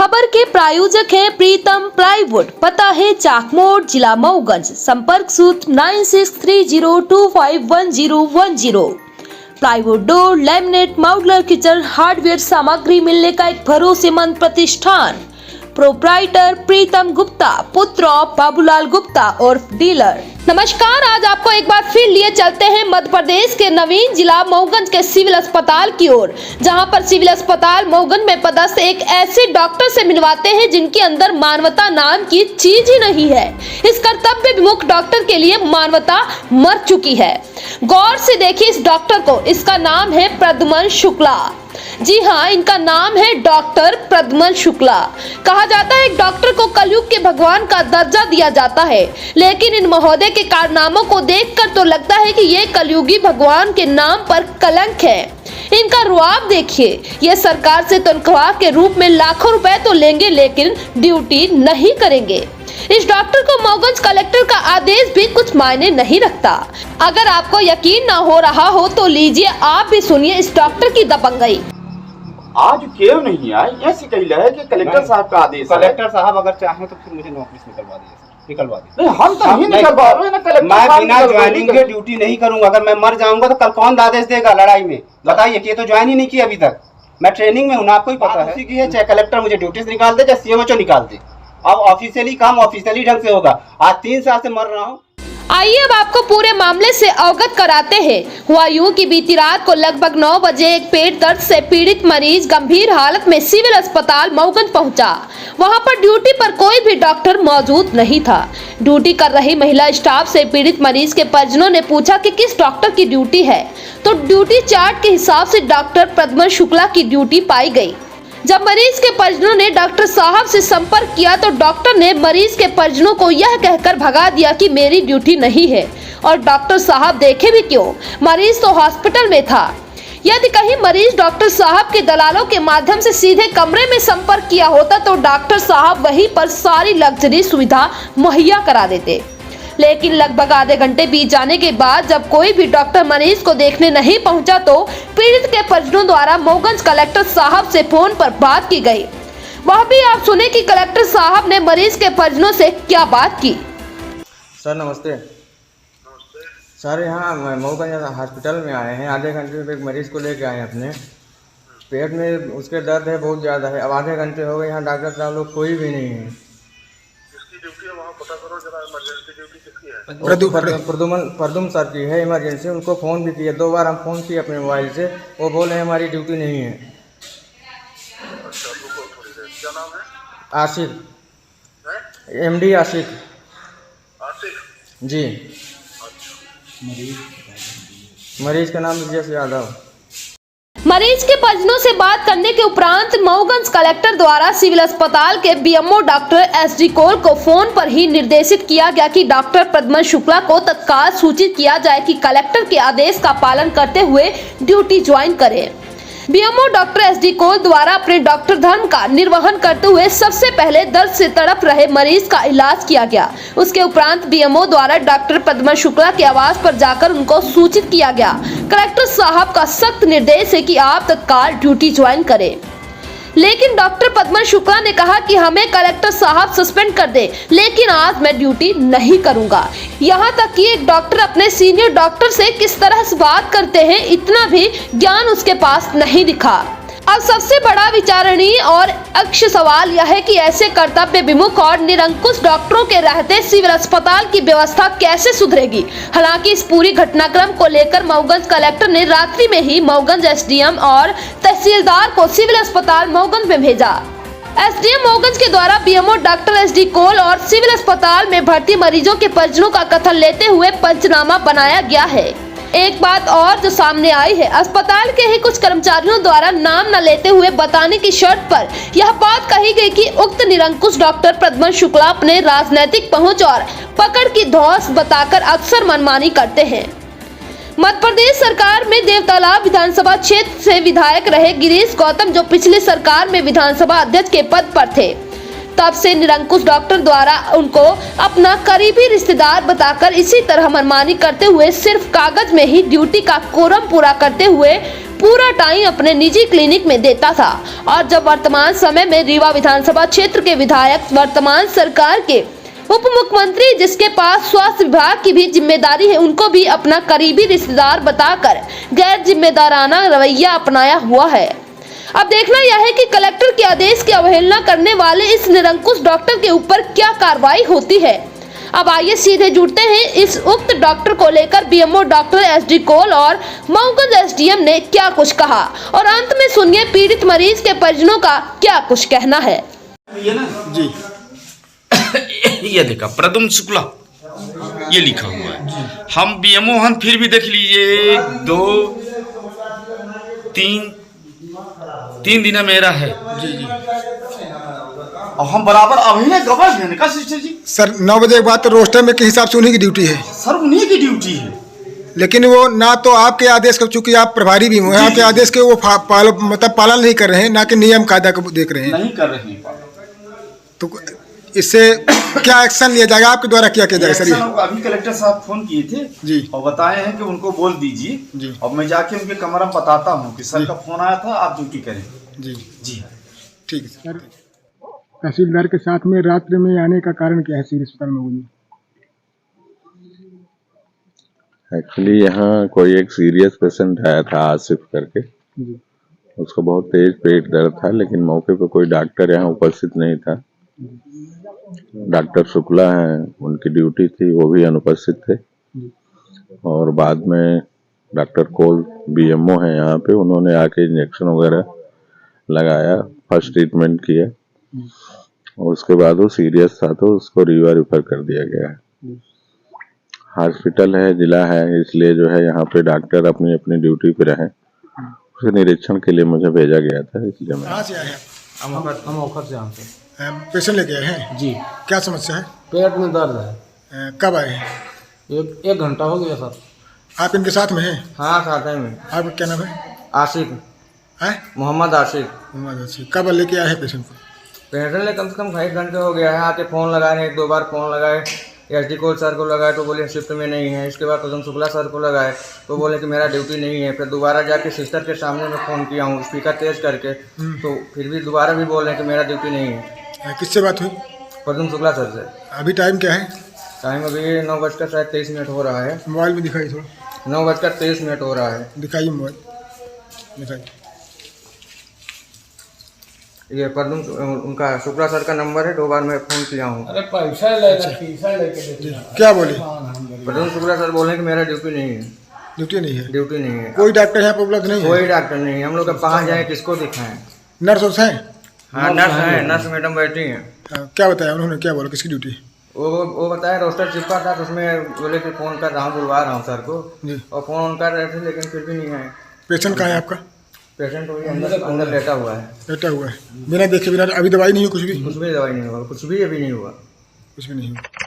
खबर के प्रायोजक हैं प्रीतम प्लाईवुड, पता है चाकमोड़, जिला मऊगंज, संपर्क सूत्र 9630251010। Plywood door, laminate, modular kitchen hardware सामग्री मिलने का एक भरोसेमंद प्रतिष्ठान। प्रोप्राइटर प्रीतम गुप्ता, पुत्र ऑफ बाबूलाल गुप्ता और डीलर। नमस्कार, आज आपको एक बार फिर लिए चलते हैं मध्य प्रदेश के नवीन जिला मऊगंज के सिविल अस्पताल की ओर, जहां पर सिविल अस्पताल मऊगंज में पदस्थ एक ऐसे डॉक्टर से मिलवाते हैं जिनके अंदर मानवता नाम की चीज ही नहीं है। इस कर्तव्य विमुख डॉक्टर के लिए मानवता मर चुकी है। गौर से देखिए इस डॉक्टर को, इसका नाम है प्रद्युमन शुक्ला। जी हाँ, इनका नाम है डॉक्टर प्रद्युमन शुक्ला। कहा जाता है एक डॉक्टर को कलयुग के भगवान का दर्जा दिया जाता है, लेकिन इन महोदय के कारनामों को देखकर तो लगता है कि ये कलयुगी भगवान के नाम पर कलंक है। इनका रुआब देखिए, ये सरकार से तनख्वाह के रूप में लाखों रुपए तो लेंगे, लेकिन ड्यूटी नहीं करेंगे। इस डॉक्टर को मऊगंज कलेक्टर का आदेश भी कुछ मायने नहीं रखता। अगर आपको यकीन ना हो रहा हो तो लीजिए आप भी सुनिए इस डॉक्टर की दबंगई। आज क्यों नहीं आए? ऐसी कही है कि कलेक्टर साहब का आदेश है। कलेक्टर साहब अगर चाहें तो फिर मुझे नौकरी से निकलवा दीजिए। नहीं, हम तो नहीं निकलवा रहे हैं ना। कलेक्टर मैं बिना ज्वाइनिंग के ड्यूटी नहीं करूंगा। अगर मैं मर जाऊंगा तो कल कौन आदेश देगा लड़ाई में? बताइए कि ये तो ज्वाइन ही नहीं किया अभी तक। मैं ट्रेनिंग में हूँ ना, आपको ही पता है। की है चाहे कलेक्टर मुझे ड्यूटी से निकाल दे, चाहे सीएमएचओ निकाल दे। अब ऑफिशियली काम ऑफिशियली ढंग से होगा। आज 3 साल से मर रहा हूँ। आइए अब आपको पूरे मामले से अवगत कराते हैं। हुआ यूं कि बीती रात को लगभग 9 बजे एक पेट दर्द से पीड़ित मरीज गंभीर हालत में सिविल अस्पताल मऊगंज पहुंचा। वहां पर ड्यूटी पर कोई भी डॉक्टर मौजूद नहीं था। ड्यूटी कर रही महिला स्टाफ से पीड़ित मरीज के परिजनों ने पूछा कि किस डॉक्टर की ड्यूटी है, तो ड्यूटी चार्ट के हिसाब से डॉक्टर प्रद्युमन शुक्ला की ड्यूटी पाई गयी। जब मरीज के परिजनों ने डॉक्टर साहब से संपर्क किया तो डॉक्टर ने मरीज के परिजनों को यह कहकर भगा दिया कि मेरी ड्यूटी नहीं है। और डॉक्टर साहब देखे भी क्यों, मरीज तो हॉस्पिटल में था। यदि कहीं मरीज डॉक्टर साहब के दलालों के माध्यम से सीधे कमरे में संपर्क किया होता तो डॉक्टर साहब वहीं पर सारी लग्जरी सुविधा मुहैया करा देते। लेकिन लगभग आधे घंटे बीत जाने के बाद जब कोई भी डॉक्टर मरीज को देखने नहीं पहुंचा तो पीड़ित के परिजनों द्वारा मऊगंज कलेक्टर साहब से फोन पर बात की गई। वह भी आप सुने कि कलेक्टर साहब ने मरीज के परिजनों से क्या बात की। सर नमस्ते। सर यहाँ मऊगंज हॉस्पिटल में आए हैं। आधे घंटे में एक मरीज को लेके आए हैं। अपने पेट में उसके दर्द है, बहुत ज़्यादा है। अब आधे घंटे हो गए, यहाँ डॉक्टर साहब लोग कोई भी नहीं है। प्रद्युमन सर की है इमरजेंसी। उनको फ़ोन भी किया, 2 बार हम फ़ोन किए अपने मोबाइल से। वो बोले हमारी ड्यूटी नहीं है। आशिक, MD आशिक जी। मरीज का नाम विजय यादव। मरीज के परिजनों से बात करने के उपरांत मऊगंज कलेक्टर द्वारा सिविल अस्पताल के बीएमओ डॉक्टर SD कोल को फोन पर ही निर्देशित किया गया कि डॉक्टर प्रद्युमन शुक्ला को तत्काल सूचित किया जाए कि कलेक्टर के आदेश का पालन करते हुए ड्यूटी ज्वाइन करें। बीएमओ डॉक्टर SD कोल द्वारा अपने डॉक्टर धर्म का निर्वहन करते हुए सबसे पहले दर्द से तड़प रहे मरीज का इलाज किया गया। उसके उपरांत बीएमओ द्वारा डॉक्टर प्रद्युमन शुक्ला के आवास पर जाकर उनको सूचित किया गया। कलेक्टर साहब का सख्त निर्देश है कि आप तत्काल ड्यूटी ज्वाइन करें, लेकिन डॉक्टर प्रद्युमन शुक्ला ने कहा कि हमें कलेक्टर साहब सस्पेंड कर दे, लेकिन आज मैं ड्यूटी नहीं करूंगा। यहाँ तक कि एक डॉक्टर अपने सीनियर डॉक्टर से किस तरह से बात करते हैं, इतना भी ज्ञान उसके पास नहीं दिखा। अब सबसे बड़ा विचारणीय और अक्ष सवाल यह है कि ऐसे कर्तव्य विमुख और निरंकुश डॉक्टरों के रहते सिविल अस्पताल की व्यवस्था कैसे सुधरेगी। हालांकि इस पूरी घटनाक्रम को लेकर मऊगंज कलेक्टर ने रात्रि में ही मऊगंज SDM और तहसीलदार को सिविल अस्पताल मऊगंज में भेजा। SDM मऊगंज के द्वारा बीएमओ डॉक्टर SD कोल और सिविल अस्पताल में भर्ती मरीजों के परिजनों का कथन लेते हुए पंचनामा बनाया गया है। एक बात और जो सामने आई है, अस्पताल के ही कुछ कर्मचारियों द्वारा नाम न लेते हुए बताने की शर्त पर यह बात कही गई कि उक्त निरंकुश डॉक्टर प्रद्युमन शुक्ला अपने राजनीतिक पहुंच और पकड़ की धौंस बताकर अक्सर मनमानी करते हैं। मध्य प्रदेश सरकार में देवतालाब विधानसभा क्षेत्र से विधायक रहे गिरीश गौतम, जो पिछली सरकार में विधानसभा अध्यक्ष के पद पर थे, तब से निरंकुश डॉक्टर द्वारा उनको अपना करीबी रिश्तेदार बताकर इसी तरह मनमानी करते हुए सिर्फ कागज में ही ड्यूटी का कोरम पूरा करते हुए पूरा टाइम अपने निजी क्लिनिक में देता था और जब वर्तमान समय में रीवा विधानसभा क्षेत्र के विधायक वर्तमान सरकार के उप मुख्यमंत्री जिसके पास स्वास्थ्य विभाग की भी जिम्मेदारी है, उनको भी अपना करीबी रिश्तेदार बताकर गैर जिम्मेदाराना रवैया अपनाया हुआ है। अब देखना यह है कि कलेक्टर के आदेश की अवहेलना करने वाले इस निरंकुश डॉक्टर के ऊपर क्या कार्रवाई होती है। अब आइए सीधे जुड़ते हैं इस उक्त डॉक्टर को लेकर बीएमओ डॉक्टर एसडी कोल और मऊगंज एसडीएम ने क्या कुछ कहा और अंत में सुनिए पीड़ित मरीज के परिजनों का क्या कुछ कहना है। ये ना जी ये देखा प्रदुम शुक्ला ये लिखा हुआ है। हम बीएमओ हन फिर भी देख लीजिए 1 2 3 दिन मेरा है। जी जी और हम बराबर अभी ना गवाह हैं का सिस्टर जी। सर 9 बजे के बाद तो रोस्टर में के हिसाब से उन्हीं की ड्यूटी है, सर उन्हीं की ड्यूटी है, लेकिन वो ना तो आपके आदेश का, चूंकि आप प्रभारी भी हैं, आपके आदेश के वो पालन नहीं कर रहे हैं, ना कि नियम कायदा को देख रहे हैं। नहीं कर रहे हैं। तो इससे क्या एक्शन लिया जाएगा, आपके द्वारा क्या किया जाएगा सर? एक्शन अभी कलेक्टर साहब फोन किए थे जी और बताए हैं कि उनको बोल दीजिए जी। और मैं जाके उनके कमरा में बताता हूँ कि सर का फोन आया था, आप ड्यूटी करें। जी जी ठीक है सर। तहसीलदार के साथ में रात्रि में आने का कारण क्या है सिविल अस्पताल में? एक्चुअली यहाँ कोई एक सीरियस पेशेंट आया था आसिफ करके, उसको बहुत तेज पेट दर्द था, लेकिन मौके पर कोई डॉक्टर यहाँ उपस्थित नहीं था। डॉक्टर शुक्ला हैं, उनकी ड्यूटी थी, वो भी अनुपस्थित थे। और बाद में डॉक्टर कोल बीएमओ हैं यहाँ पे, उन्होंने आके इंजेक्शन वगैरह लगाया, फर्स्ट ट्रीटमेंट किया और उसके बाद वो सीरियस था तो उसको रीवा रेफर कर दिया गया है। हॉस्पिटल है, जिला है, इसलिए जो है यहाँ पे डॉक्टर अपनी अपनी ड्यूटी पे रहे। उसके निरीक्षण के लिए मुझे भेजा गया था, इसलिए मैं। कहाँ से आए हैं? हम औखर से आते हैं। पेशेंट लेके आए हैं जी। क्या समस्या है? पेट में दर्द है। कब आए हैं? एक घंटा हो गया सर। आप इनके साथ में हैं? हाँ साथ में। आपका क्या नाम है? आशिक हैं? मोहम्मद आशिक। मोहम्मद आशिक। कब लेके आए हैं पेशेंट को? पेशेंट ने कम से कम 2.5 घंटे हो गया है। आके फ़ोन लगाए, 1-2 बार फ़ोन लगाए, एसडी कोल सर को लगाए तो बोले शिफ्ट में नहीं है। इसके बाद प्रदम शुक्ला सर को लगाए तो बोले कि मेरा ड्यूटी नहीं है। फिर दोबारा जाके सिस्टर के सामने में फ़ोन किया हूँ स्पीकर तेज करके, तो फिर भी दोबारा भी बोल रहे हैं कि मेरा ड्यूटी नहीं है। किससे बात हुई? प्रदम शुक्ला सर से। अभी टाइम क्या है? टाइम अभी 9:23 हो रहा है। मोबाइल में दिखाइए थोड़ा। 9:23 हो रहा है। दिखाइए मोबाइल, दिखाइए। ये प्रदम उनका शुक्ला सर का नंबर है, 2 बार मैं फ़ोन किया हूँ। अरे पैसा लेके क्या बोले? प्रदम शुक्ला सर बोले कि मेरा ड्यूटी नहीं है। ड्यूटी नहीं है? ड्यूटी नहीं है। कोई डॉक्टर यहाँ पर उपलब्ध नहीं है? कोई डॉक्टर नहीं है। हम लोग कहाँ जाएँ, किसको दिखाएं? नर्स वर्स हैं? हाँ नर्स है, नर्स मैडम बैठी हैं। क्या बताया उन्होंने, क्या बोला, किसकी ड्यूटी? वो बताया रोस्टर चिपका था तो उसमें बोले कि फ़ोन कर रहा हूँ, बुलवा रहा हूँ सर को जी। और फ़ोन कर रहे थे लेकिन फिर भी नहीं आए। पेशेंट कहाँ है आपका? पेशेंट वही अंदर लेटा हुआ है। लेटा हुआ है बिना देखे, बिना अभी दवाई नहीं हुई? कुछ भी? कुछ भी दवाई नहीं हुआ, कुछ भी अभी नहीं हुआ। कुछ भी नहीं हुआ।